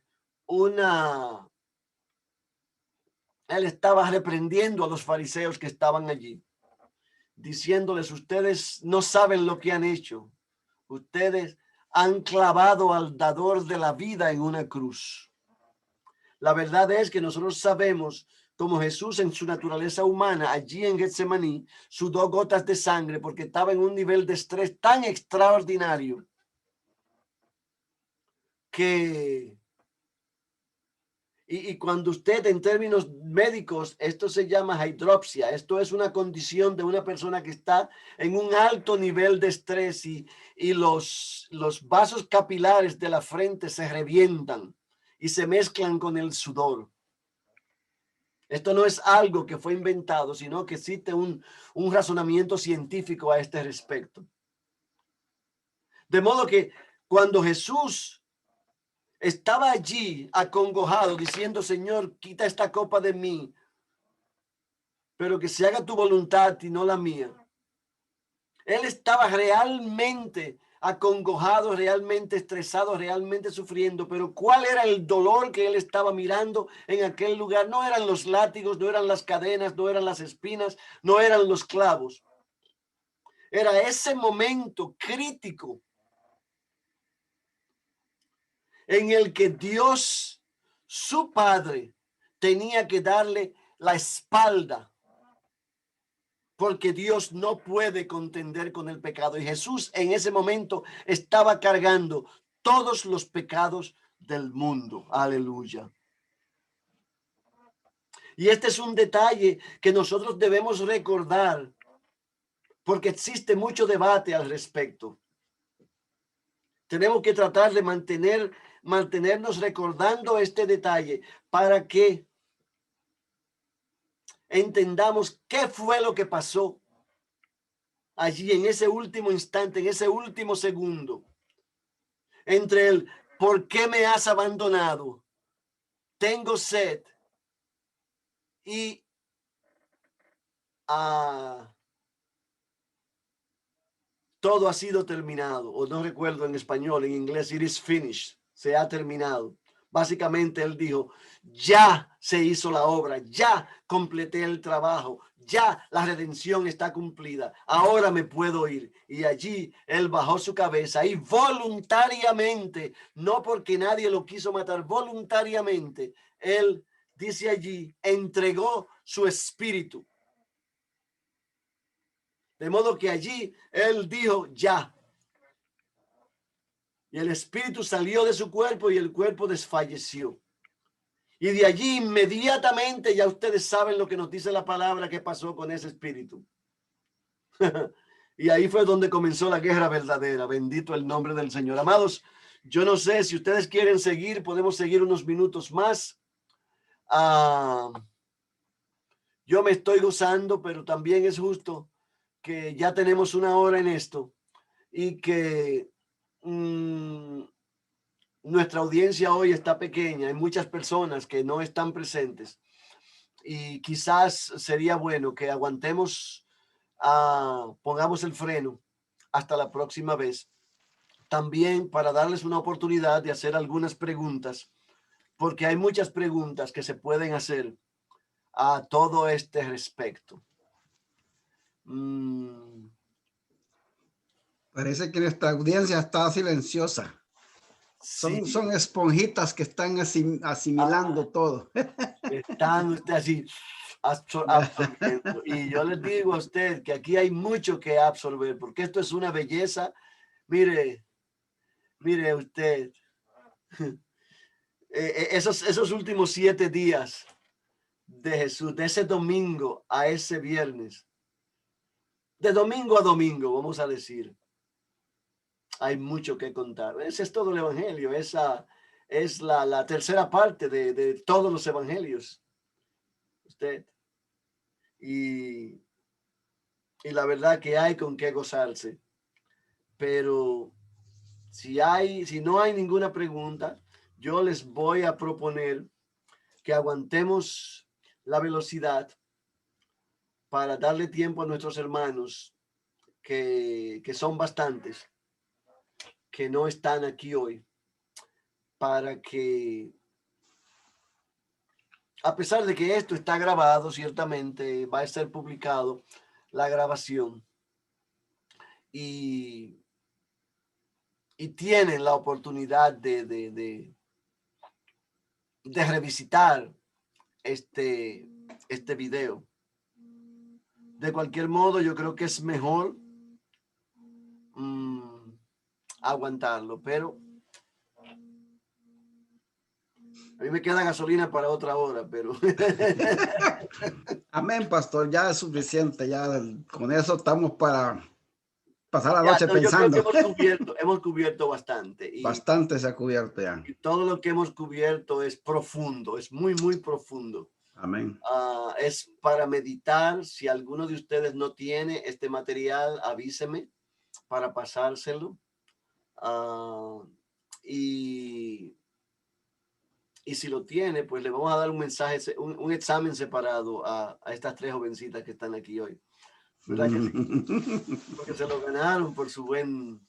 él estaba reprendiendo a los fariseos que estaban allí, diciéndoles, ustedes no saben lo que han hecho. Ustedes han clavado al dador de la vida en una cruz. La verdad es que nosotros sabemos como Jesús en su naturaleza humana, allí en Getsemaní, sudó gotas de sangre porque estaba en un nivel de estrés tan extraordinario que... Y cuando usted en términos médicos, esto se llama hidropsia, esto es una condición de una persona que está en un alto nivel de estrés y los vasos capilares de la frente se revientan y se mezclan con el sudor. Esto no es algo que fue inventado, sino que existe un razonamiento científico a este respecto. De modo que cuando Jesús estaba allí acongojado diciendo, Señor, quita esta copa de mí, pero que se haga tu voluntad y no la mía. Él estaba realmente acongojado, realmente estresado, realmente sufriendo, pero ¿cuál era el dolor que él estaba mirando en aquel lugar? No eran los látigos, no eran las cadenas, no eran las espinas, no eran los clavos. Era ese momento crítico en el que Dios, su Padre, tenía que darle la espalda, porque Dios no puede contender con el pecado. Y Jesús en ese momento estaba cargando todos los pecados del mundo. Aleluya. Y este es un detalle que nosotros debemos recordar, porque existe mucho debate al respecto. Tenemos que tratar de mantenernos recordando este detalle para que entendamos qué fue lo que pasó allí en ese último instante, en ese último segundo, entre el ¿por qué me has abandonado? Tengo sed y todo ha sido terminado, o no recuerdo en español, en inglés, it is finished, se ha terminado. Básicamente él dijo, ya se hizo la obra, ya completé el trabajo, ya la redención está cumplida, ahora me puedo ir. Y allí él bajó su cabeza y voluntariamente, no porque nadie lo quiso matar, voluntariamente, él dice allí, entregó su espíritu. De modo que allí él dijo ya. Y el espíritu salió de su cuerpo y el cuerpo desfalleció. Y de allí inmediatamente, ya ustedes saben lo que nos dice la palabra que pasó con ese espíritu. Y ahí fue donde comenzó la guerra verdadera. Bendito el nombre del Señor. Amados, yo no sé si ustedes quieren seguir, podemos seguir unos minutos más. Yo me estoy gozando, pero también es justo que ya tenemos una hora en esto y que nuestra audiencia hoy está pequeña. Hay muchas personas que no están presentes y quizás sería bueno que aguantemos, pongamos el freno hasta la próxima vez. También para darles una oportunidad de hacer algunas preguntas, porque hay muchas preguntas que se pueden hacer a todo este respecto. Parece que nuestra audiencia está silenciosa. Sí, Son esponjitas que están asimilando todo. están ustedes así absorbiendo. Y yo les digo a usted que aquí hay mucho que absorber, porque esto es una belleza. Mire usted, esos últimos 7 días de Jesús, de ese domingo a ese viernes, de domingo a domingo, vamos a decir, hay mucho que contar. Ese es todo el evangelio. Esa es la tercera parte de todos los evangelios. Usted. Y la verdad que hay con qué gozarse. Pero si no hay ninguna pregunta, yo les voy a proponer que aguantemos la velocidad para darle tiempo a nuestros hermanos que son bastantes, que no están aquí hoy, para que, a pesar de que esto está grabado, ciertamente va a ser publicado la grabación y tienen la oportunidad de revisitar este video. De cualquier modo, yo creo que es mejor aguantarlo, pero a mí me queda gasolina para otra hora, pero Amén, pastor, ya es suficiente, ya con eso estamos para pasar la ya, noche no, yo creo que pensando. hemos cubierto bastante Bastante se ha cubierto ya. y todo lo que hemos cubierto es profundo, es muy, muy profundo. Amén. Es para meditar. Si alguno de ustedes no tiene este material, avíseme para pasárselo. Y si lo tiene, pues le vamos a dar un mensaje, un examen separado a estas 3 jovencitas que están aquí hoy. ¿Verdad que sí? Porque se lo ganaron por su buen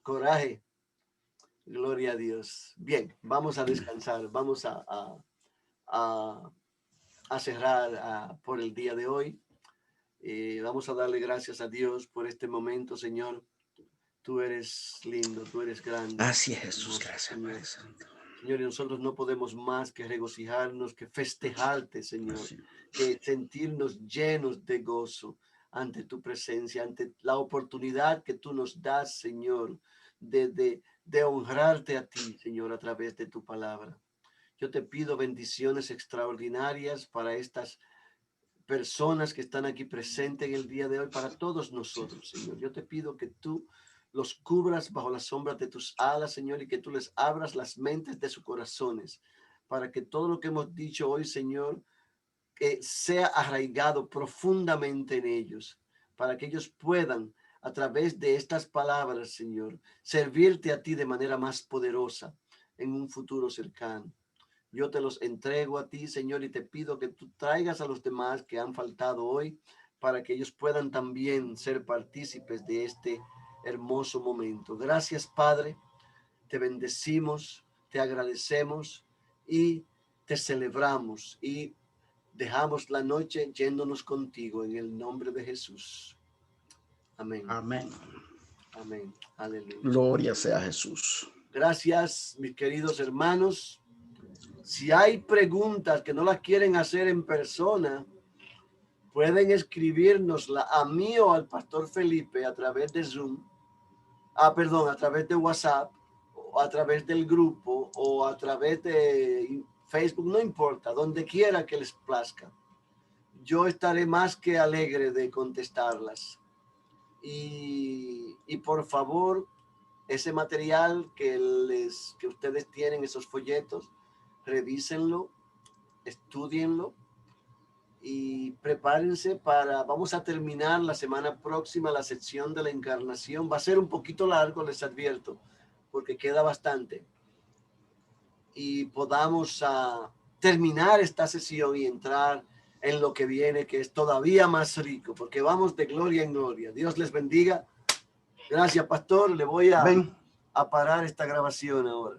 coraje. Gloria a Dios. Bien, vamos a descansar. Vamos a cerrar por el día de hoy. Vamos a darle gracias a Dios por este momento, Señor. Tú eres lindo, tú eres grande. Así es, Jesús, gracias, Padre Santo. Señor, y nosotros no podemos más que regocijarnos, que festejarte, Señor, que sentirnos llenos de gozo ante tu presencia, ante la oportunidad que tú nos das, Señor, de honrarte a ti, Señor, a través de tu palabra. Yo te pido bendiciones extraordinarias para estas personas que están aquí presentes en el día de hoy, para todos nosotros, Señor. Yo te pido que tú los cubras bajo las sombras de tus alas, Señor, y que tú les abras las mentes de sus corazones, para que todo lo que hemos dicho hoy, Señor, sea arraigado profundamente en ellos, para que ellos puedan, a través de estas palabras, Señor, servirte a ti de manera más poderosa en un futuro cercano. Yo te los entrego a ti, Señor, y te pido que tú traigas a los demás que han faltado hoy, para que ellos puedan también ser partícipes de este hermoso momento. Gracias, Padre. Te bendecimos, te agradecemos y te celebramos y dejamos la noche yéndonos contigo en el nombre de Jesús. Amén. Amén. Amén. Aleluya. Gloria sea a Jesús. Gracias, mis queridos hermanos. Si hay preguntas que no las quieren hacer en persona, pueden escribirnosla a mí o al pastor Felipe a través de Zoom. A través de WhatsApp, o a través del grupo, o a través de Facebook, no importa, donde quiera que les plazca. Yo estaré más que alegre de contestarlas. y por favor, ese material que ustedes tienen, esos folletos, revísenlo, estudienlo y prepárense vamos a terminar la semana próxima la sección de la encarnación. Va a ser un poquito largo, les advierto, porque queda bastante. Y podamos terminar esta sesión y entrar en lo que viene, que es todavía más rico, porque vamos de gloria en gloria. Dios les bendiga. Gracias, pastor. Le voy a parar esta grabación ahora.